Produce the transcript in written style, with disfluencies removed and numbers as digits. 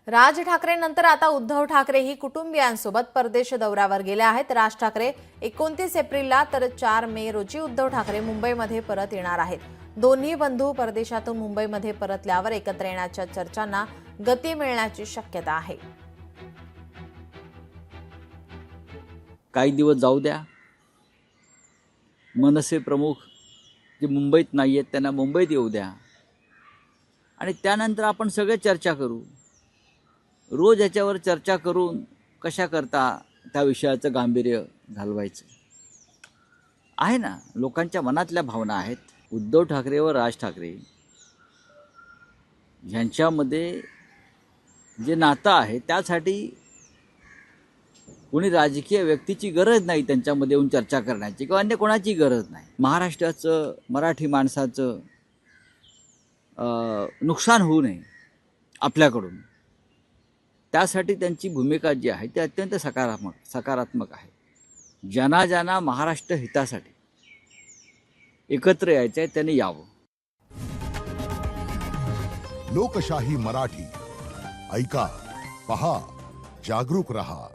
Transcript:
राज ठाकरेंनंतर आता उद्धव ठाकरेही कुटुंबियांसोबत परदेश दौऱ्यावर गेले आहेत। राज ठाकरे 29 एप्रिलला तर 4 मे रोजी उद्धव ठाकरे मुंबईमध्ये परत येणार आहेत। दोन्ही बंधू परदेशातून मुंबईमध्ये परतल्यावर एकत्र येण्याच्या चर्चांना गती मिळण्याची शक्यता आहे। काही दिवस जाऊ द्या, मनसे प्रमुख जे मुंबईत नाही आहेत त्यांना मुंबईत येऊ द्या आणि त्यानंतर आपण सगळे चर्चा करू। रोज याच्यावर चर्चा करून कशा करता त्या विषयाचं गांभीर्य घालवायचं आहे ना। लोकांच्या मनातल्या भावना आहेत। उद्धव ठाकरे व राज ठाकरे यांच्यामध्ये जे नातं आहे त्यासाठी कोणी राजकीय व्यक्तीची गरज नाही, त्यांच्यामध्ये येऊन चर्चा करण्याची किंवा अन्य कोणाची गरज नाही। महाराष्ट्राचं, मराठी माणसाचं नुकसान होऊ नये आपल्याकडून, त्यासाठी त्यांची भूमिका जी आहे ती अत्यंत सकारात्मक आहे। ज्यांना महाराष्ट्र हितासाठी एकत्र यायचं आहे त्यांनी यावं। लोकशाही मराठी ऐका, पहा, जागरूक रहा।